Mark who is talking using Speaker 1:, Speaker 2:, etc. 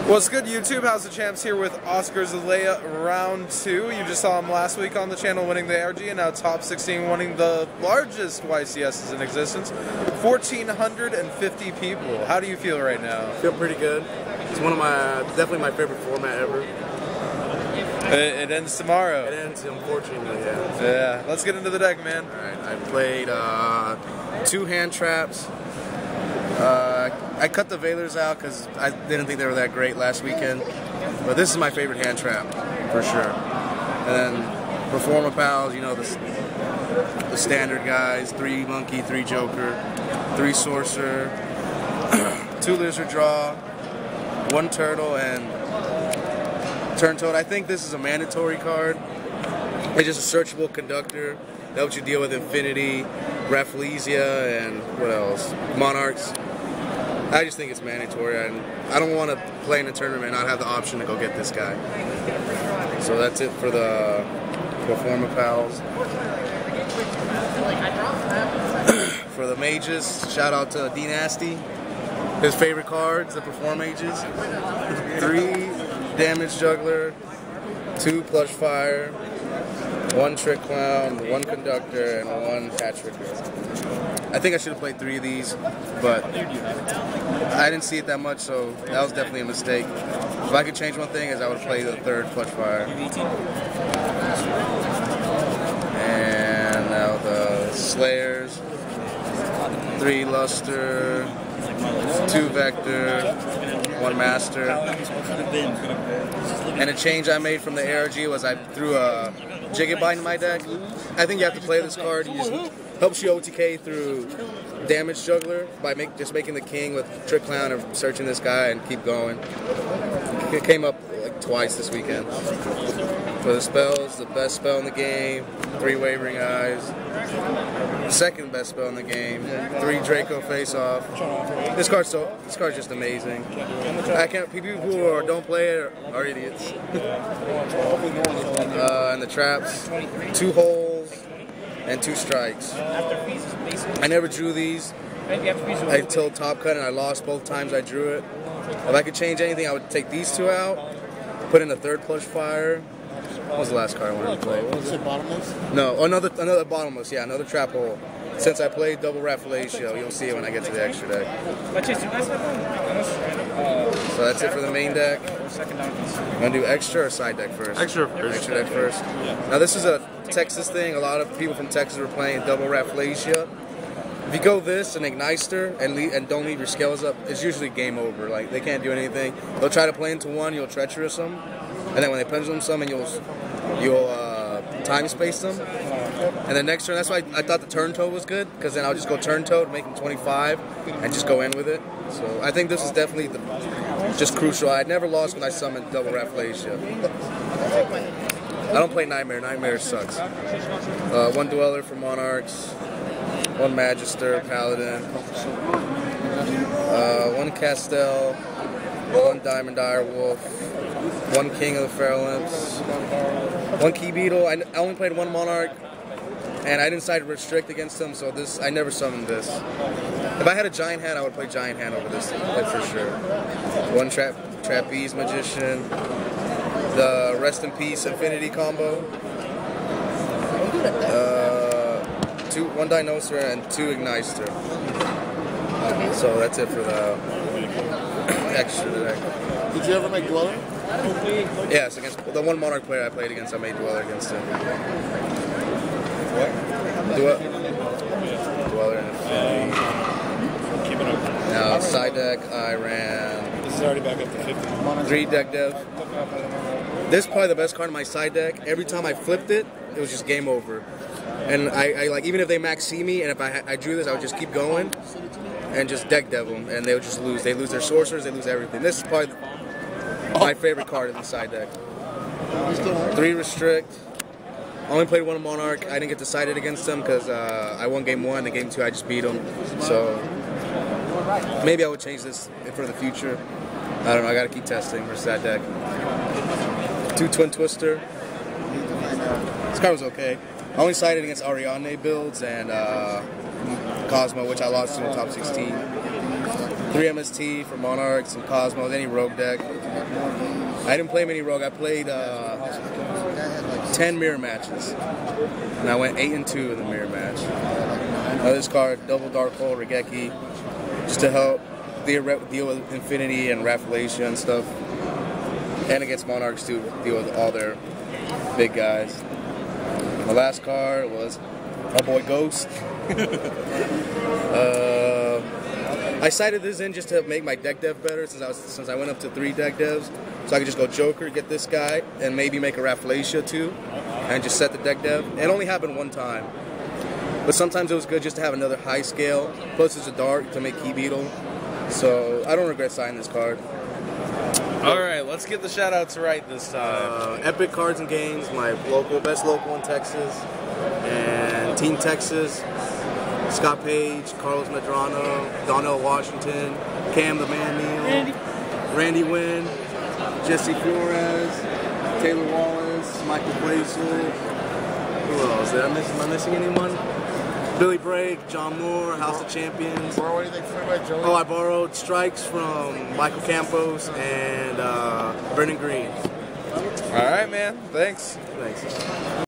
Speaker 1: What's good, YouTube? How's the champs here with Oscar Zelaya round 2. You just saw him last week on the channel winning the ARG, and now top 16 winning the largest YCS in existence. 1,450 people. How do you feel right now?
Speaker 2: I feel pretty good. It's one of definitely my favorite format ever.
Speaker 1: It ends tomorrow.
Speaker 2: It ends, unfortunately, yeah.
Speaker 1: Yeah, let's get into the deck, man.
Speaker 2: Alright, I played 2 hand traps. I cut the Veilers out because I didn't think they were that great last weekend. But this is my favorite hand trap, for sure. And then DracoPals, you know, the standard guys. 3 Monkey, 3 Joker, 3 Sorcerer, 2 Lizard Draw, 1 Turtle, and Turn Toad. I think this is a mandatory card. It's just a searchable conductor that helps you deal with Infinity, Rafflesia, and what else? Monarchs. I just think it's mandatory, and I don't want to play in a tournament and not have the option to go get this guy. So that's it for the DracoPals. For the mages, shout out to D Nasty. His favorite cards, the Perform Mages. 3 Damage Juggler, 2 Plush Fire, 1 Trick Clown, 1 Conductor, and 1 Hat Tricker. I think I should have played 3 of these, but I didn't see it that much, so that was definitely a mistake. If I could change one thing, is I would play the 3rd Plush Fire. And now the Slayers, 3 Luster, 2 Vector, 1 Master. And a change I made from the ARG was I threw a Gigabyte in my deck. I think you have to play this card. It just helps you OTK through Damage Juggler by just making the king with Trick Clown or searching this guy and keep going. It came up like twice this weekend. For the spells, the best spell in the game, 3 Wavering Eyes. The 2nd best spell in the game, 3 Draco Face Off. This card's just amazing. People who don't play it are idiots. And the traps, 2 holes and 2 strikes. I never drew these until top cut, and I lost both times I drew it. If I could change anything, I would take these 2 out, put in a 3rd Plush Fire. What was the last card I wanted to play?
Speaker 3: Was it bottomless?
Speaker 2: No, another bottomless, yeah, another trap hole. Since I played double Rafflesia, you'll see it when I get to the extra deck. So that's it for the main deck. I'm gonna do extra or side deck first?
Speaker 3: Extra first.
Speaker 2: Extra deck first. Now this is a Texas thing. A lot of people from Texas were playing double Rafflesia. If you go this and Igniter and don't leave your scales up, it's usually game over. Like, they can't do anything. They'll try to play into 1, you'll treacherous them, and then when they pendulum summon, you'll time space them. And then next turn, that's why I thought the Turn Toad was good, because then I'll just go Turn Toad, make him 25, and just go in with it. So I think this is definitely just crucial. I never lost when I summoned double Rafflesia. I don't play Nightmare. Nightmare sucks. 1 Dweller for Monarchs, 1 Magister, Paladin, 1 Castell, 1 Diamond Dire Wolf, 1 King of the Feral Imps, 1 Key Beetle. I only played 1 Monarch, and I didn't decide to restrict against them, so I never summoned this. If I had a Giant Hand, I would play Giant Hand over this, for sure. 1 Trapeze Magician, the Rest in Peace Infinity combo, 1 Dinosaur, and 2 Igniter. So that's it for the extra deck.
Speaker 3: Did you ever make Dweller?
Speaker 2: Yes, against the 1 Monarch player I played against, I made Dweller against him. What? Dweller and now side deck, I ran.
Speaker 3: This is already back up to 50.
Speaker 2: 3 Deck Dev. This is probably the best card in my side deck. Every time I flipped it, it was just game over. And I like, even if they max see me, and if I drew this, I would just keep going and just deck dev them, and they would just lose. They lose their sorcerers, they lose everything. This is probably my favorite card in the side deck. 3 Restrict. I only played 1 Monarch. I didn't get decided against them because I won game 1, and game 2 I just beat them. So maybe I would change this for the future. I don't know. I gotta keep testing versus that deck. 2 Twin Twister. This card was okay. I only sided against Ariane builds and Cosmo, which I lost in the top 16. 3 MST for Monarchs and Cosmos, any rogue deck. I didn't play many rogue. I played 10 mirror matches, and I went 8-2 in the mirror match. This card, double Dark Hole Regeki, just to help deal with Infinity and Rafflesia and stuff, and against Monarchs to deal with all their big guys. My last card was my boy Ghost. I cited this in just to make my deck dev better since I went up to 3 deck devs, so I could just go Joker, get this guy, and maybe make a Rafflesia too, and just set the deck dev. It only happened one time, but sometimes it was good just to have another high scale. Plus it's a dark to make Key Beetle, so I don't regret signing this card.
Speaker 1: All right, let's get the shoutouts right this time.
Speaker 2: Epic Cards and Games, my best local in Texas, and Team Texas. Scott Page, Carlos Medrano, Donnell Washington, Cam the Man Neal, Randy Wynn, Jesse Flores, Taylor Wallace, Michael Blaisel. Who else? Am I missing anyone? Billy Brake, John Moore, House of Champions.
Speaker 3: Borrow anything from my Joey?
Speaker 2: Oh, I borrowed Strikes from Michael Campos and Brendan Green.
Speaker 1: All right, man. Thanks.
Speaker 2: Thanks.